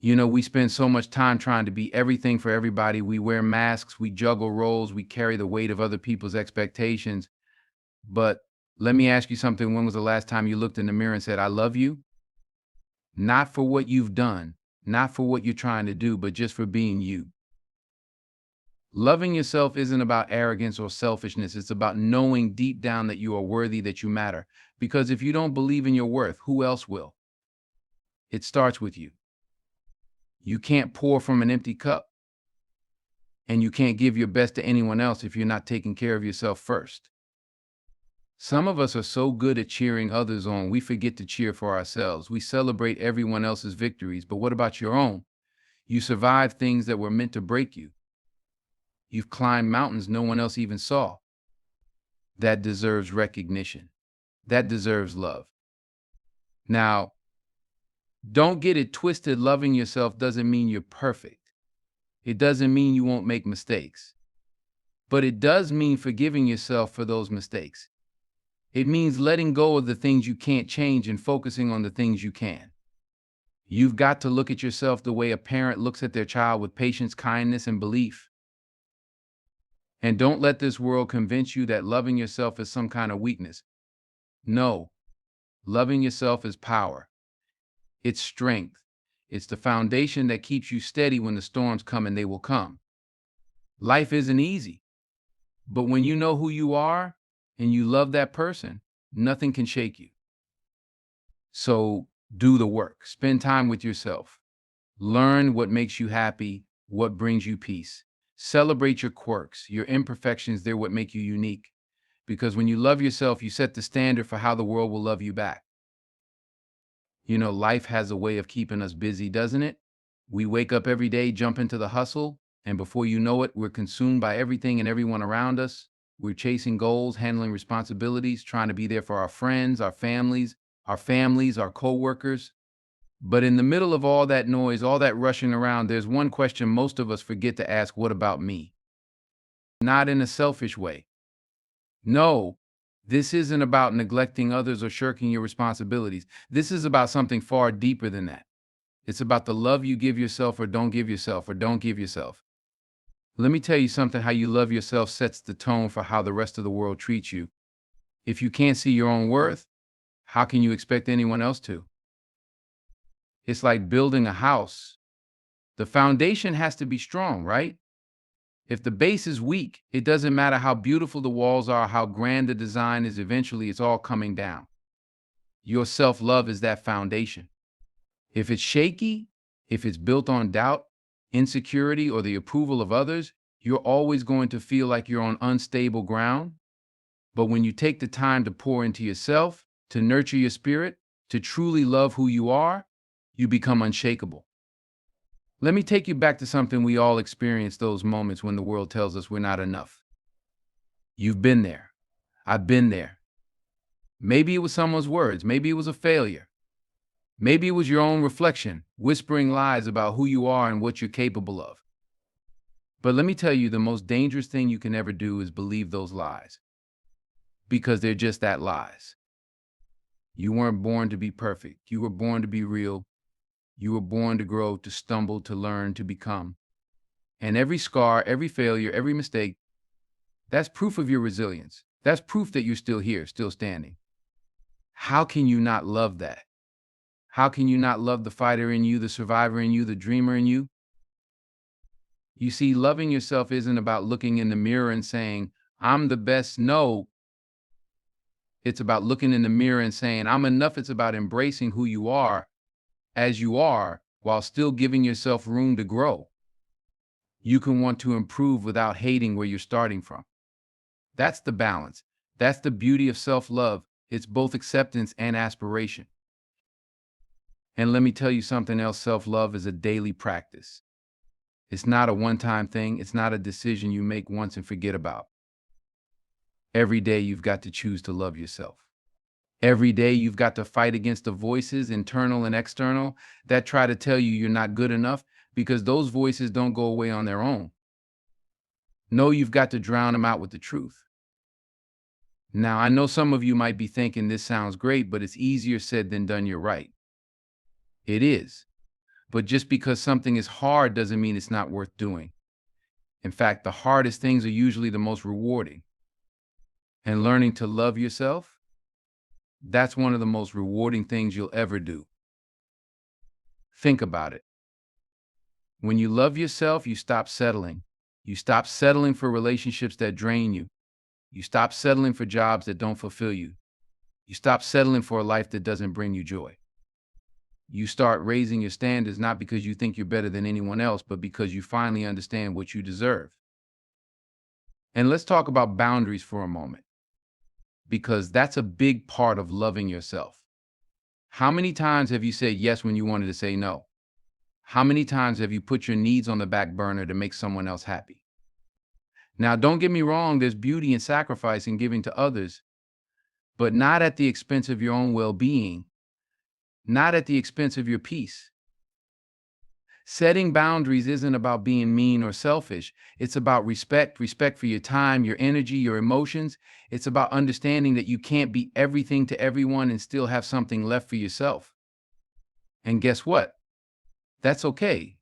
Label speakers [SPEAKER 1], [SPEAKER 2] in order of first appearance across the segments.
[SPEAKER 1] We spend so much time trying to be everything for everybody. We wear masks, we juggle roles, we carry the weight of other people's expectations. But let me ask you something. When was the last time you looked in the mirror and said, I love you? Not for what you've done, not for what you're trying to do, but just for being you. Loving yourself isn't about arrogance or selfishness. It's about knowing deep down that you are worthy, that you matter. Because if you don't believe in your worth, who else will? It starts with you. You can't pour from an empty cup, and you can't give your best to anyone else if you're not taking care of yourself first. Some of us are so good at cheering others on, we forget to cheer for ourselves. We celebrate everyone else's victories, but what about your own? You survived things that were meant to break you. You've climbed mountains no one else even saw. That deserves recognition. That deserves love. Now, don't get it twisted. Loving yourself doesn't mean you're perfect. It doesn't mean you won't make mistakes. But it does mean forgiving yourself for those mistakes. It means letting go of the things you can't change and focusing on the things you can. You've got to look at yourself the way a parent looks at their child, with patience, kindness, and belief. And don't let this world convince you that loving yourself is some kind of weakness. No, loving yourself is power. It's strength. It's the foundation that keeps you steady when the storms come, and they will come. Life isn't easy, but when you know who you are and you love that person, nothing can shake you. So do the work. Spend time with yourself. Learn what makes you happy, what brings you peace. Celebrate your quirks, your imperfections. They're what make you unique. Because when you love yourself, you set the standard for how the world will love you back. Life has a way of keeping us busy, doesn't it? We wake up every day, jump into the hustle, and before you know it, we're consumed by everything and everyone around us. We're chasing goals, handling responsibilities, trying to be there for our friends, our coworkers. But in the middle of all that noise, all that rushing around, there's one question most of us forget to ask: what about me? Not in a selfish way. No, this isn't about neglecting others or shirking your responsibilities. This is about something far deeper than that. It's about the love you give yourself or don't give yourself, or don't give yourself. Let me tell you something. How you love yourself sets the tone for how the rest of the world treats you. If you can't see your own worth, how can you expect anyone else to? It's like building a house. The foundation has to be strong, right? If the base is weak, it doesn't matter how beautiful the walls are, how grand the design is, eventually it's all coming down. Your self-love is that foundation. If it's shaky, if it's built on doubt, insecurity, or the approval of others, you're always going to feel like you're on unstable ground. But when you take the time to pour into yourself, to nurture your spirit, to truly love who you are, you become unshakable. Let me take you back to something we all experience: those moments when the world tells us we're not enough. You've been there. I've been there. Maybe it was someone's words. Maybe it was a failure. Maybe it was your own reflection, whispering lies about who you are and what you're capable of. But let me tell you, the most dangerous thing you can ever do is believe those lies. Because they're just that, lies. You weren't born to be perfect. You were born to be real. You were born to grow, to stumble, to learn, to become. And every scar, every failure, every mistake, that's proof of your resilience. That's proof that you're still here, still standing. How can you not love that? How can you not love the fighter in you, the survivor in you, the dreamer in you? You see, loving yourself isn't about looking in the mirror and saying, I'm the best. No, it's about looking in the mirror and saying, I'm enough. It's about embracing who you are as you are, while still giving yourself room to grow. You can want to improve without hating where you're starting from. That's the balance. That's the beauty of self-love. It's both acceptance and aspiration. And let me tell you something else. Self-love is a daily practice. It's not a one-time thing. It's not a decision you make once and forget about. Every day you've got to choose to love yourself. Every day you've got to fight against the voices, internal and external, that try to tell you you're not good enough, because those voices don't go away on their own. No, you've got to drown them out with the truth. Now, I know some of you might be thinking this sounds great, but it's easier said than done. You're right. It is. But just because something is hard doesn't mean it's not worth doing. In fact, the hardest things are usually the most rewarding. And learning to love yourself, that's one of the most rewarding things you'll ever do. Think about it. When you love yourself, you stop settling. You stop settling for relationships that drain you. You stop settling for jobs that don't fulfill you. You stop settling for a life that doesn't bring you joy. You start raising your standards not because you think you're better than anyone else, but because you finally understand what you deserve. And let's talk about boundaries for a moment, because that's a big part of loving yourself. How many times have you said yes when you wanted to say no? How many times have you put your needs on the back burner to make someone else happy? Now, don't get me wrong, there's beauty in sacrifice and giving to others, but not at the expense of your own well-being, not at the expense of your peace. Setting boundaries isn't about being mean or selfish. It's about respect for your time, your energy, your emotions. It's about understanding that you can't be everything to everyone and still have something left for yourself. And guess what? That's okay.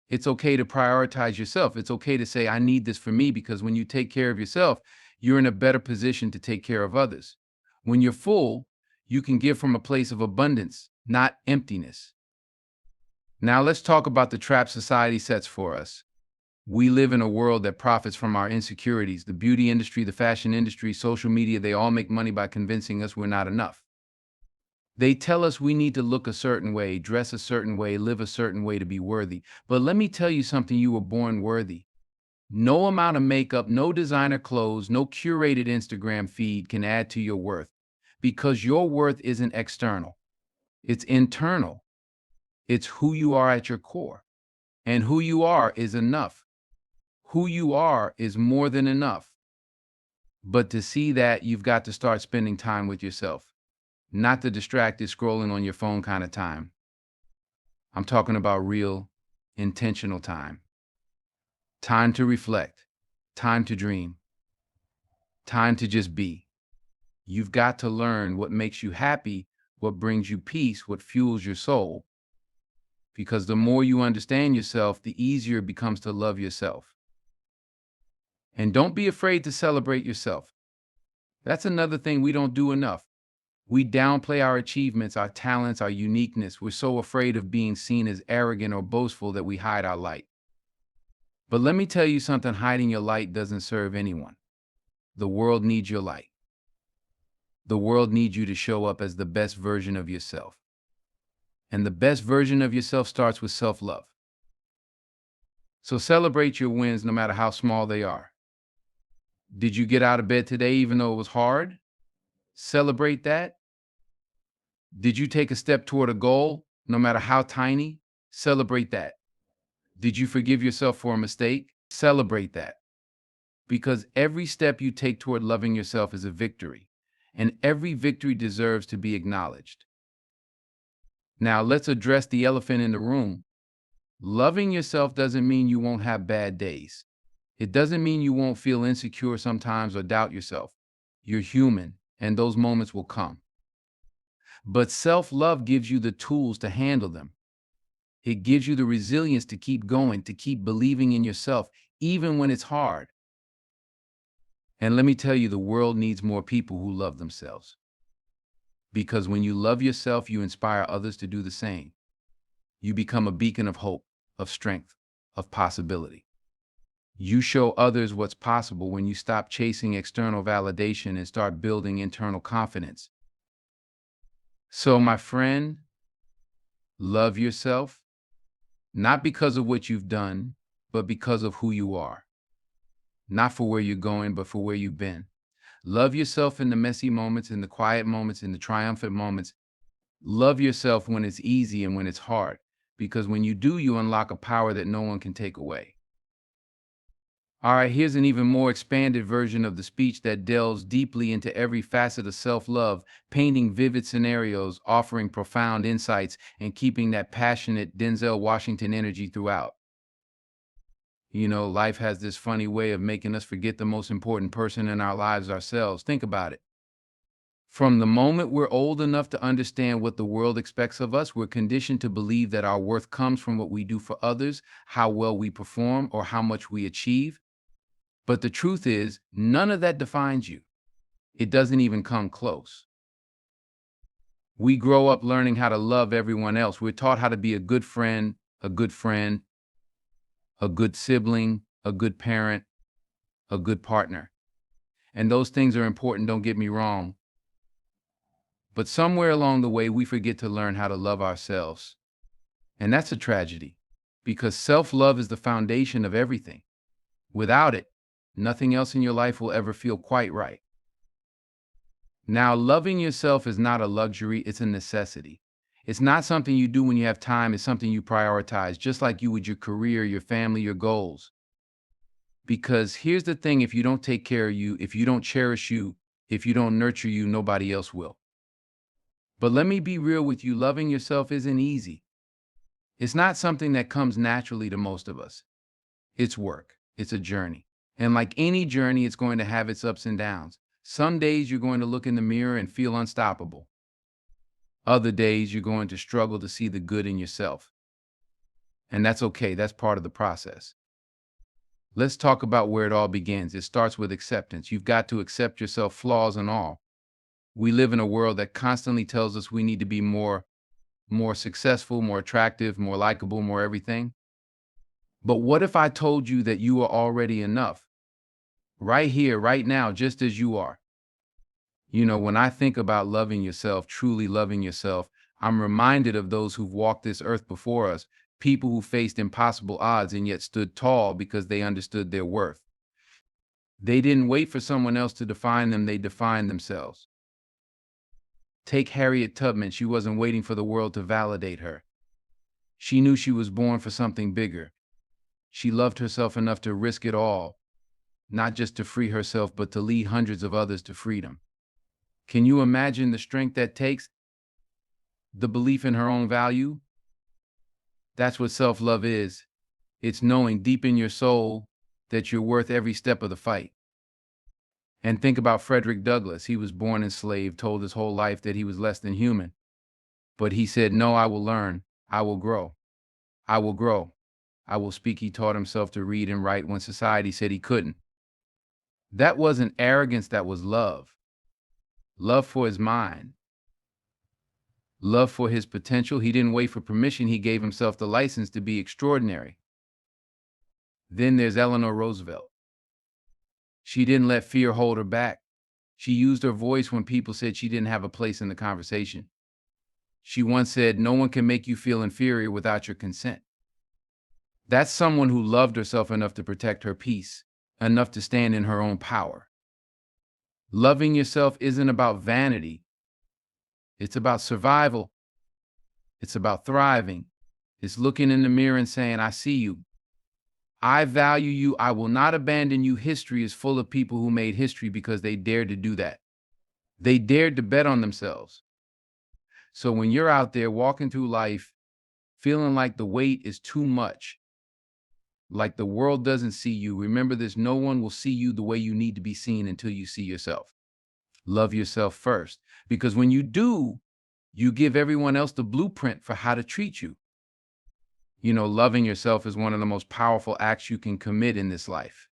[SPEAKER 1] It's okay to prioritize yourself. It's okay to say, I need this for me, because when you take care of yourself, you're in a better position to take care of others. When you're full, you can give from a place of abundance, not emptiness. Now let's talk about the trap society sets for us. We live in a world that profits from our insecurities. The beauty industry, the fashion industry, social media, they all make money by convincing us we're not enough. They tell us we need to look a certain way, dress a certain way, live a certain way to be worthy. But let me tell you something, you were born worthy. No amount of makeup, no designer clothes, no curated Instagram feed can add to your worth, because your worth isn't external. It's internal. It's who you are at your core. And who you are is enough. Who you are is more than enough. But to see that, you've got to start spending time with yourself, not the distracted scrolling on your phone kind of time. I'm talking about real, intentional time. Time to reflect, time to dream, time to just be. You've got to learn what makes you happy, what brings you peace, what fuels your soul. Because the more you understand yourself, the easier it becomes to love yourself. And don't be afraid to celebrate yourself. That's another thing we don't do enough. We downplay our achievements, our talents, our uniqueness. We're so afraid of being seen as arrogant or boastful that we hide our light. But let me tell you something, hiding your light doesn't serve anyone. The world needs your light. The world needs you to show up as the best version of yourself. And the best version of yourself starts with self-love. So celebrate your wins no matter how small they are. Did you get out of bed today even though it was hard? Celebrate that. Did you take a step toward a goal no matter how tiny? Celebrate that. Did you forgive yourself for a mistake? Celebrate that. Because every step you take toward loving yourself is a victory, and every victory deserves to be acknowledged. Now let's address the elephant in the room. Loving yourself doesn't mean you won't have bad days. It doesn't mean you won't feel insecure sometimes or doubt yourself. You're human, and those moments will come. But self-love gives you the tools to handle them. It gives you the resilience to keep going, to keep believing in yourself, even when it's hard. And let me tell you, the world needs more people who love themselves. Because when you love yourself, you inspire others to do the same. You become a beacon of hope, of strength, of possibility. You show others what's possible when you stop chasing external validation and start building internal confidence. So, my friend, love yourself, not because of what you've done, but because of who you are. Not for where you're going, but for where you've been. Love yourself in the messy moments, in the quiet moments, in the triumphant moments. Love yourself when it's easy and when it's hard, because when you do, you unlock a power that no one can take away. All right, here's an even more expanded version of the speech that delves deeply into every facet of self-love, painting vivid scenarios, offering profound insights, and keeping that passionate Denzel Washington energy throughout. You know, life has this funny way of making us forget the most important person in our lives, ourselves. Think about it. From the moment we're old enough to understand what the world expects of us, we're conditioned to believe that our worth comes from what we do for others, how well we perform, or how much we achieve. But the truth is, none of that defines you. It doesn't even come close. We grow up learning how to love everyone else. We're taught how to be a good friend, a good friend, a good sibling, a good parent, a good partner. And those things are important, don't get me wrong. But somewhere along the way, we forget to learn how to love ourselves. And that's a tragedy, because self-love is the foundation of everything. Without it, nothing else in your life will ever feel quite right. Now, loving yourself is not a luxury, it's a necessity. It's not something you do when you have time, it's something you prioritize, just like you would your career, your family, your goals. Because here's the thing, if you don't take care of you, if you don't cherish you, if you don't nurture you, nobody else will. But let me be real with you, loving yourself isn't easy. It's not something that comes naturally to most of us. It's work, it's a journey. And like any journey, it's going to have its ups and downs. Some days you're going to look in the mirror and feel unstoppable. Other days you're going to struggle to see the good in yourself. And that's okay, that's part of the process. Let's talk about where it all begins. It starts with acceptance. You've got to accept yourself, flaws and all. We live in a world that constantly tells us we need to be more successful, more attractive, more likable, more everything. But what if I told you that you are already enough? Right here, right now, just as you are. When I think about loving yourself, truly loving yourself, I'm reminded of those who've walked this earth before us, people who faced impossible odds and yet stood tall because they understood their worth. They didn't wait for someone else to define them, they defined themselves. Take Harriet Tubman, she wasn't waiting for the world to validate her. She knew she was born for something bigger. She loved herself enough to risk it all, not just to free herself, but to lead hundreds of others to freedom. Can you imagine the strength that takes? The belief in her own value? That's what self-love is. It's knowing deep in your soul that you're worth every step of the fight. And think about Frederick Douglass. He was born enslaved, told his whole life that he was less than human. But he said, no, I will learn. I will grow. I will grow. I will speak. He taught himself to read and write when society said he couldn't. That wasn't arrogance, that was love. Love for his mind. Love for his potential. He didn't wait for permission. He gave himself the license to be extraordinary. Then there's Eleanor Roosevelt. She didn't let fear hold her back. She used her voice when people said she didn't have a place in the conversation. She once said, no one can make you feel inferior without your consent. That's someone who loved herself enough to protect her peace, enough to stand in her own power. Loving yourself isn't about vanity. It's about survival. It's about thriving. It's looking in the mirror and saying, I see you. I value you. I will not abandon you. History is full of people who made history because they dared to do that. They dared to bet on themselves. So when you're out there walking through life, feeling like the weight is too much, like the world doesn't see you, remember this, no one will see you the way you need to be seen until you see yourself. Love yourself first, because when you do, you give everyone else the blueprint for how to treat you. Loving yourself is one of the most powerful acts you can commit in this life.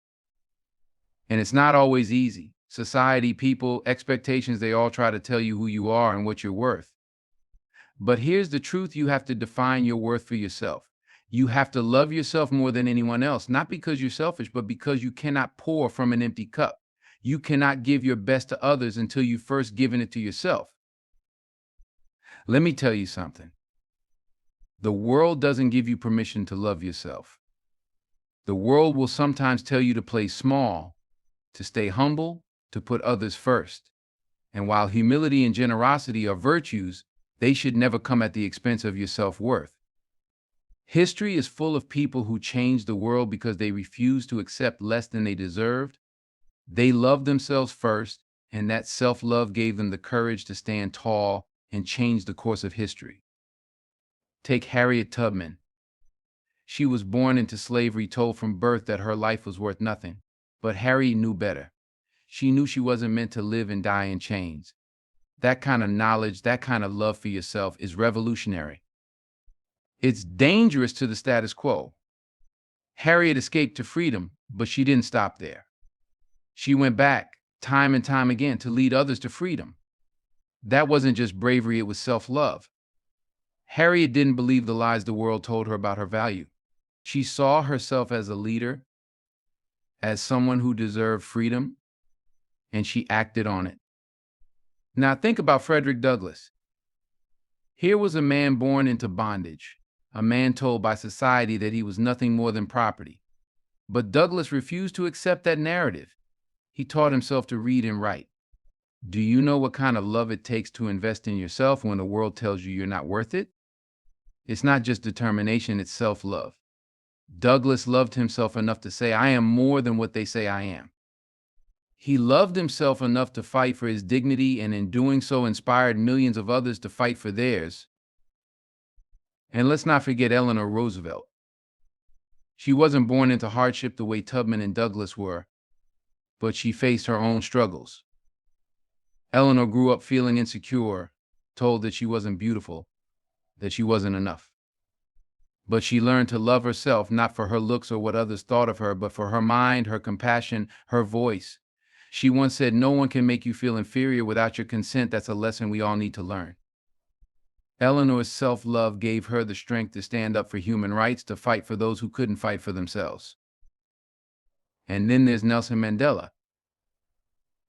[SPEAKER 1] And it's not always easy. Society, people, expectations, they all try to tell you who you are and what you're worth. But here's the truth, you have to define your worth for yourself. You have to love yourself more than anyone else, not because you're selfish, but because you cannot pour from an empty cup. You cannot give your best to others until you've first given it to yourself. Let me tell you something. The world doesn't give you permission to love yourself. The world will sometimes tell you to play small, to stay humble, to put others first. And while humility and generosity are virtues, they should never come at the expense of your self-worth. History is full of people who changed the world because they refused to accept less than they deserved. They loved themselves first, and that self-love gave them the courage to stand tall and change the course of history. Take Harriet Tubman. She was born into slavery, told from birth that her life was worth nothing. But Harriet knew better. She knew she wasn't meant to live and die in chains. That kind of knowledge, that kind of love for yourself is revolutionary. It's dangerous to the status quo. Harriet escaped to freedom, but she didn't stop there. She went back time and time again to lead others to freedom. That wasn't just bravery, it was self love. Harriet didn't believe the lies the world told her about her value. She saw herself as a leader, as someone who deserved freedom, and she acted on it. Now think about Frederick Douglass. Here was a man born into bondage, a man told by society that he was nothing more than property. But Douglass refused to accept that narrative. He taught himself to read and write. Do you know what kind of love it takes to invest in yourself when the world tells you you're not worth it? It's not just determination, it's self-love. Douglass loved himself enough to say, I am more than what they say I am. He loved himself enough to fight for his dignity, and in doing so inspired millions of others to fight for theirs. And let's not forget Eleanor Roosevelt. She wasn't born into hardship the way Tubman and Douglass were, but she faced her own struggles. Eleanor grew up feeling insecure, told that she wasn't beautiful, that she wasn't enough. But she learned to love herself, not for her looks or what others thought of her, but for her mind, her compassion, her voice. She once said, no one can make you feel inferior without your consent. That's a lesson we all need to learn. Eleanor's self-love gave her the strength to stand up for human rights, to fight for those who couldn't fight for themselves. And then there's Nelson Mandela.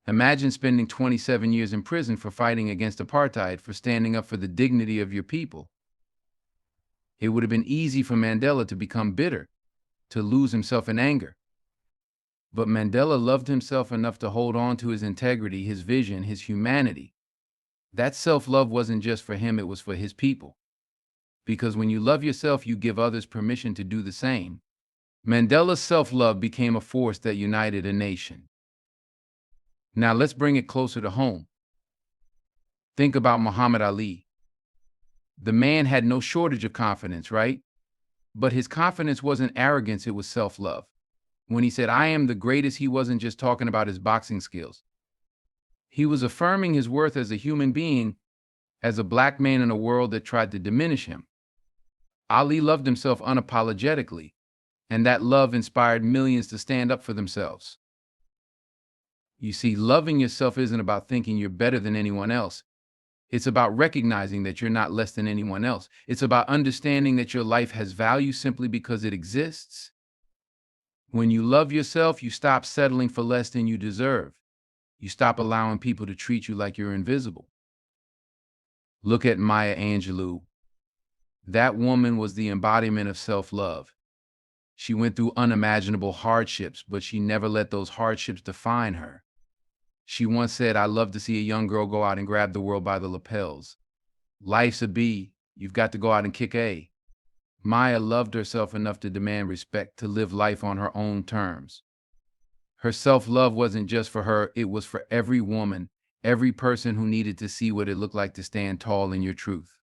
[SPEAKER 1] Imagine spending 27 years in prison for fighting against apartheid, for standing up for the dignity of your people. It would have been easy for Mandela to become bitter, to lose himself in anger. But Mandela loved himself enough to hold on to his integrity, his vision, his humanity. That self-love wasn't just for him, it was for his people. Because when you love yourself, you give others permission to do the same. Mandela's self-love became a force that united a nation. Now let's bring it closer to home. Think about Muhammad Ali. The man had no shortage of confidence, right? But his confidence wasn't arrogance, it was self-love. When he said, I am the greatest, he wasn't just talking about his boxing skills. He was affirming his worth as a human being, as a black man in a world that tried to diminish him. Ali loved himself unapologetically, and that love inspired millions to stand up for themselves. You see, loving yourself isn't about thinking you're better than anyone else. It's about recognizing that you're not less than anyone else. It's about understanding that your life has value simply because it exists. When you love yourself, you stop settling for less than you deserve. You stop allowing people to treat you like you're invisible. Look at Maya Angelou. That woman was the embodiment of self-love. She went through unimaginable hardships, but she never let those hardships define her. She once said, I love to see a young girl go out and grab the world by the lapels. Life's a B, you've got to go out and kick A. Maya loved herself enough to demand respect, to live life on her own terms. Her self-love wasn't just for her, it was for every woman, every person who needed to see what it looked like to stand tall in your truth.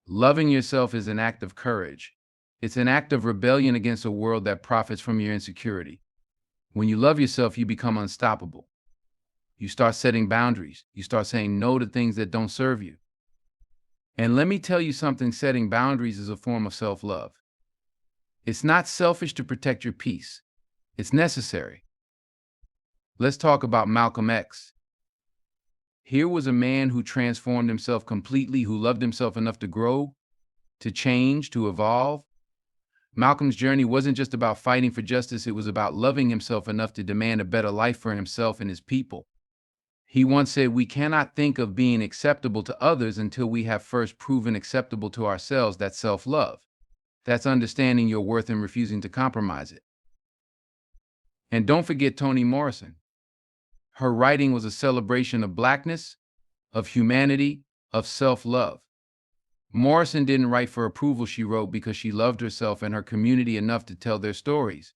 [SPEAKER 1] Loving yourself is an act of courage. It's an act of rebellion against a world that profits from your insecurity. When you love yourself, you become unstoppable. You start setting boundaries. You start saying no to things that don't serve you. And let me tell you something, setting boundaries is a form of self-love. It's not selfish to protect your peace. It's necessary. Let's talk about Malcolm X. Here was a man who transformed himself completely, who loved himself enough to grow, to change, to evolve. Malcolm's journey wasn't just about fighting for justice, it was about loving himself enough to demand a better life for himself and his people. He once said, we cannot think of being acceptable to others until we have first proven acceptable to ourselves. That's self-love. That's understanding your worth and refusing to compromise it. And don't forget Toni Morrison. Her writing was a celebration of blackness, of humanity, of self-love. Morrison didn't write for approval, she wrote because she loved herself and her community enough to tell their stories.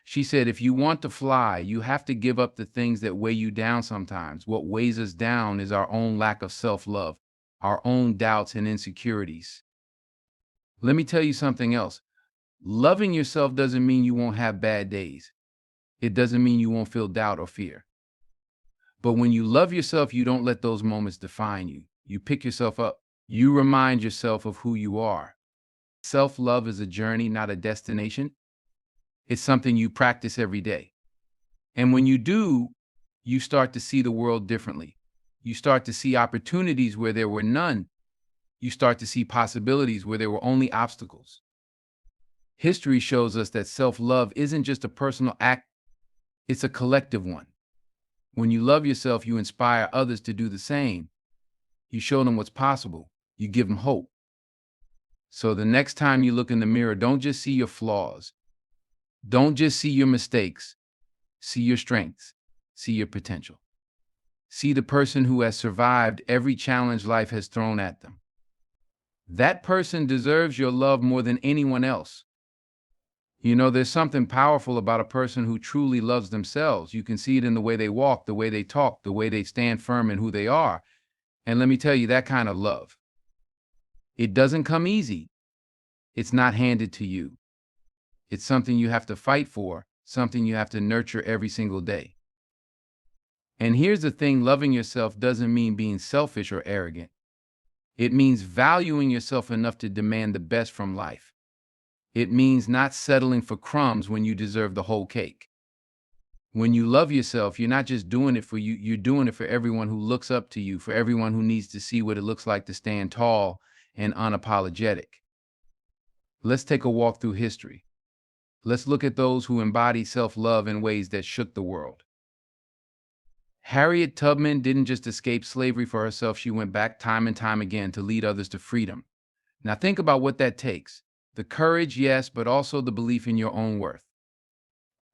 [SPEAKER 1] She said, if you want to fly, you have to give up the things that weigh you down sometimes. What weighs us down is our own lack of self-love, our own doubts and insecurities. Let me tell you something else. Loving yourself doesn't mean you won't have bad days. It doesn't mean you won't feel doubt or fear. But when you love yourself, you don't let those moments define you. You pick yourself up. You remind yourself of who you are. Self-love is a journey, not a destination. It's something you practice every day. And when you do, you start to see the world differently. You start to see opportunities where there were none. You start to see possibilities where there were only obstacles. History shows us that self-love isn't just a personal act, it's a collective one. When you love yourself, you inspire others to do the same. You show them what's possible. You give them hope. So the next time you look in the mirror, don't just see your flaws. Don't just see your mistakes. See your strengths. See your potential. See the person who has survived every challenge life has thrown at them. That person deserves your love more than anyone else. You know, there's something powerful about a person who truly loves themselves. You can see it in the way they walk, the way they talk, the way they stand firm in who they are. And let me tell you, that kind of love, it doesn't come easy. It's not handed to you. It's something you have to fight for, something you have to nurture every single day. And here's the thing, loving yourself doesn't mean being selfish or arrogant. It means valuing yourself enough to demand the best from life. It means not settling for crumbs when you deserve the whole cake. When you love yourself, you're not just doing it for you, you're doing it for everyone who looks up to you, for everyone who needs to see what it looks like to stand tall and unapologetic. Let's take a walk through history. Let's look at those who embody self-love in ways that shook the world. Harriet Tubman didn't just escape slavery for herself, she went back time and time again to lead others to freedom. Now think about what that takes. The courage, yes, but also the belief in your own worth.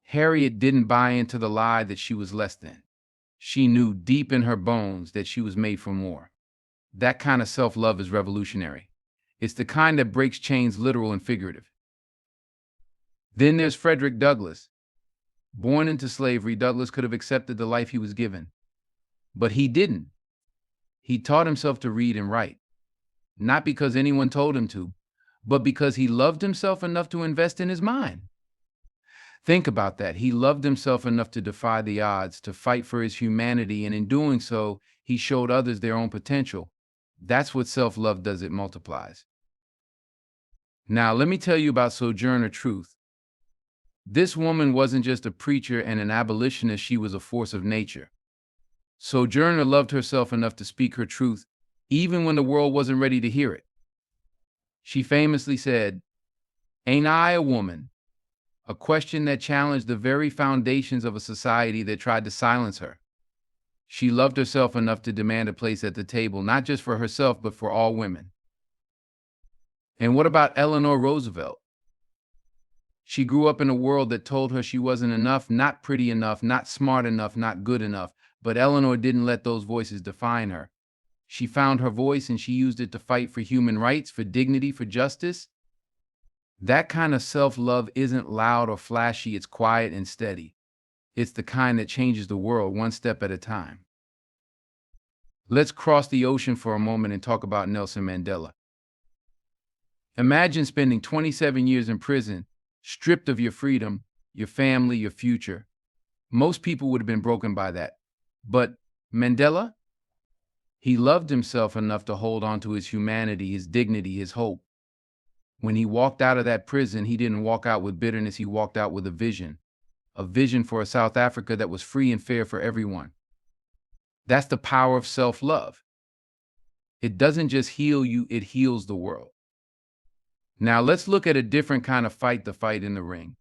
[SPEAKER 1] Harriet didn't buy into the lie that she was less than. She knew deep in her bones that she was made for more. That kind of self-love is revolutionary. It's the kind that breaks chains, literal and figurative. Then there's Frederick Douglass. Born into slavery, Douglass could have accepted the life he was given. But he didn't. He taught himself to read and write. Not because anyone told him to, but because he loved himself enough to invest in his mind. Think about that. He loved himself enough to defy the odds, to fight for his humanity, and in doing so, he showed others their own potential. That's what self-love does, it multiplies. Now, let me tell you about Sojourner Truth. This woman wasn't just a preacher and an abolitionist, she was a force of nature. Sojourner loved herself enough to speak her truth, even when the world wasn't ready to hear it. She famously said, "Ain't I a woman?" A question that challenged the very foundations of a society that tried to silence her. She loved herself enough to demand a place at the table, not just for herself, but for all women. And what about Eleanor Roosevelt? She grew up in a world that told her she wasn't enough, not pretty enough, not smart enough, not good enough. But Eleanor didn't let those voices define her. She found her voice and she used it to fight for human rights, for dignity, for justice. That kind of self-love isn't loud or flashy, it's quiet and steady. It's the kind that changes the world one step at a time. Let's cross the ocean for a moment and talk about Nelson Mandela. Imagine spending 27 years in prison, stripped of your freedom, your family, your future. Most people would have been broken by that. But Mandela? He loved himself enough to hold on to his humanity, his dignity, his hope. When he walked out of that prison, he didn't walk out with bitterness, he walked out with a vision for a South Africa that was free and fair for everyone. That's the power of self-love. It doesn't just heal you, it heals the world. Now let's look at a different kind of fight, the fight in the ring.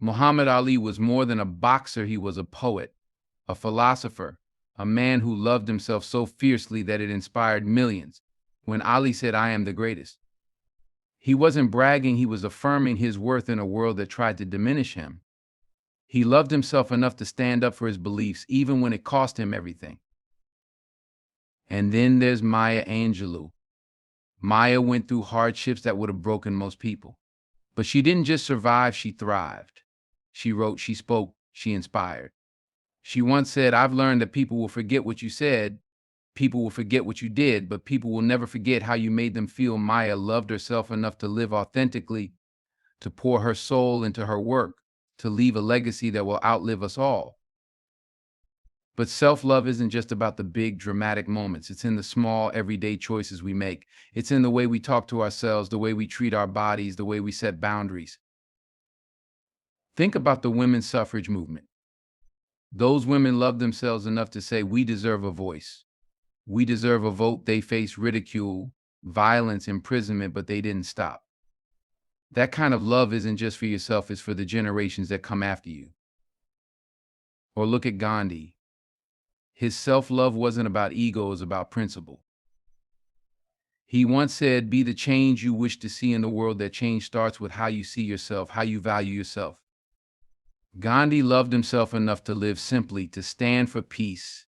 [SPEAKER 1] Muhammad Ali was more than a boxer, he was a poet, a philosopher, a man who loved himself so fiercely that it inspired millions. When Ali said, "I am the greatest," he wasn't bragging, he was affirming his worth in a world that tried to diminish him. He loved himself enough to stand up for his beliefs, even when it cost him everything. And then there's Maya Angelou. Maya went through hardships that would have broken most people. But she didn't just survive, she thrived. She wrote, she spoke, she inspired. She once said, "I've learned that people will forget what you said, people will forget what you did, but people will never forget how you made them feel." Maya loved herself enough to live authentically, to pour her soul into her work, to leave a legacy that will outlive us all. But self-love isn't just about the big dramatic moments. It's in the small everyday choices we make. It's in the way we talk to ourselves, the way we treat our bodies, the way we set boundaries. Think about the women's suffrage movement. Those women loved themselves enough to say, we deserve a voice. We deserve a vote. They faced ridicule, violence, imprisonment, but they didn't stop. That kind of love isn't just for yourself, it's for the generations that come after you. Or look at Gandhi. His self-love wasn't about ego, it was about principle. He once said, be the change you wish to see in the world. That change starts with how you see yourself, how you value yourself. Gandhi loved himself enough to live simply, to stand for peace,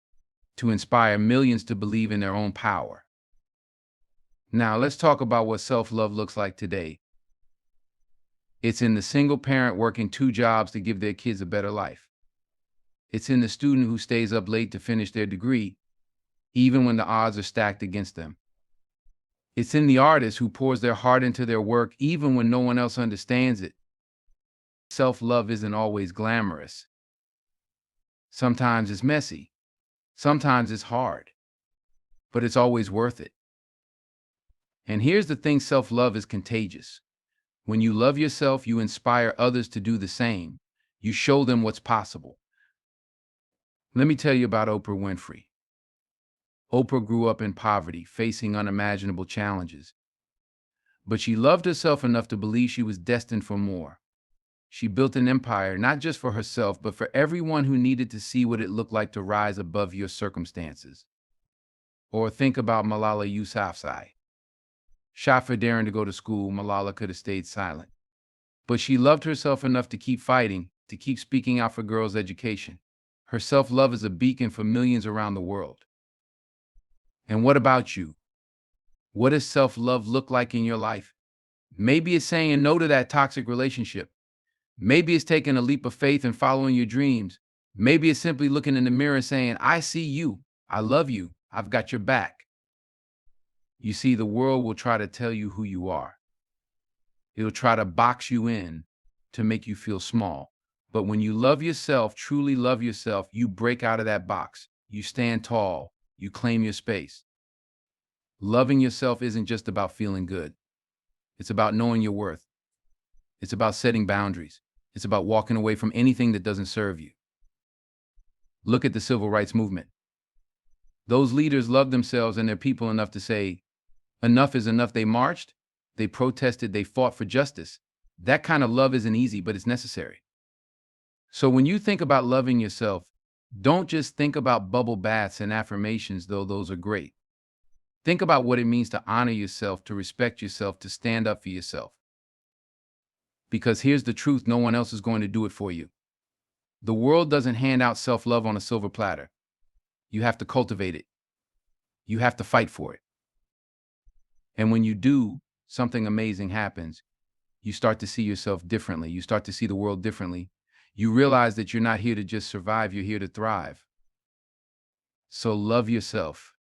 [SPEAKER 1] to inspire millions to believe in their own power. Now, let's talk about what self-love looks like today. It's in the single parent working 2 jobs to give their kids a better life. It's in the student who stays up late to finish their degree, even when the odds are stacked against them. It's in the artist who pours their heart into their work, even when no one else understands it. Self-love isn't always glamorous. Sometimes it's messy. Sometimes it's hard. But it's always worth it. And here's the thing, self-love is contagious. When you love yourself, you inspire others to do the same. You show them what's possible. Let me tell you about Oprah Winfrey. Oprah grew up in poverty, facing unimaginable challenges. But she loved herself enough to believe she was destined for more. She built an empire, not just for herself, but for everyone who needed to see what it looked like to rise above your circumstances. Or think about Malala Yousafzai. Shot for daring to go to school, Malala could have stayed silent. But she loved herself enough to keep fighting, to keep speaking out for girls' education. Her self-love is a beacon for millions around the world. And what about you? What does self-love look like in your life? Maybe it's saying no to that toxic relationship. Maybe it's taking a leap of faith and following your dreams. Maybe it's simply looking in the mirror and saying, I see you, I love you, I've got your back. You see, the world will try to tell you who you are. It'll try to box you in to make you feel small. But when you love yourself, truly love yourself, you break out of that box. You stand tall. You claim your space. Loving yourself isn't just about feeling good. It's about knowing your worth. It's about setting boundaries. It's about walking away from anything that doesn't serve you. Look at the civil rights movement. Those leaders loved themselves and their people enough to say, enough is enough. They marched, they protested, they fought for justice. That kind of love isn't easy, but it's necessary. So when you think about loving yourself, don't just think about bubble baths and affirmations, though those are great. Think about what it means to honor yourself, to respect yourself, to stand up for yourself. Because here's the truth, no one else is going to do it for you. The world doesn't hand out self-love on a silver platter. You have to cultivate it. You have to fight for it. And when you do, something amazing happens. You start to see yourself differently. You start to see the world differently. You realize that you're not here to just survive, you're here to thrive. So love yourself.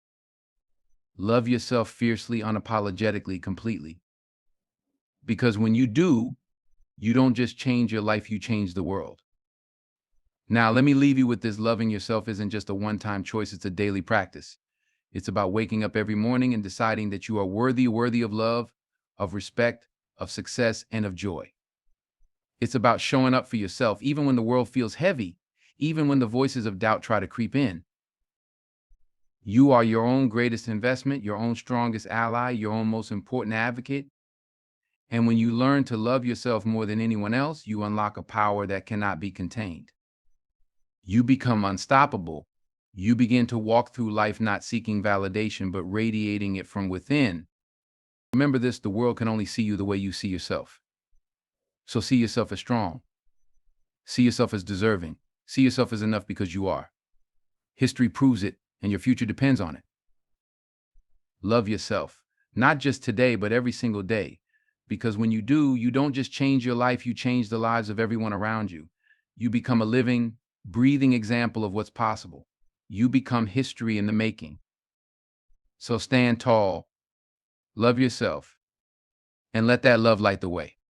[SPEAKER 1] Love yourself fiercely, unapologetically, completely. Because when you do, you don't just change your life, you change the world. Now, let me leave you with this. Loving yourself isn't just a one-time choice, it's a daily practice. It's about waking up every morning and deciding that you are worthy of love, of respect, of success, and of joy. It's about showing up for yourself, even when the world feels heavy, even when the voices of doubt try to creep in. You are your own greatest investment, your own strongest ally, your own most important advocate. And when you learn to love yourself more than anyone else, you unlock a power that cannot be contained. You become unstoppable. You begin to walk through life not seeking validation, but radiating it from within. Remember this, the world can only see you the way you see yourself. So see yourself as strong. See yourself as deserving. See yourself as enough because you are. History proves it, and your future depends on it. Love yourself, not just today, but every single day. Because when you do, you don't just change your life, you change the lives of everyone around you. You become a living, breathing example of what's possible. You become history in the making. So stand tall, love yourself, and let that love light the way.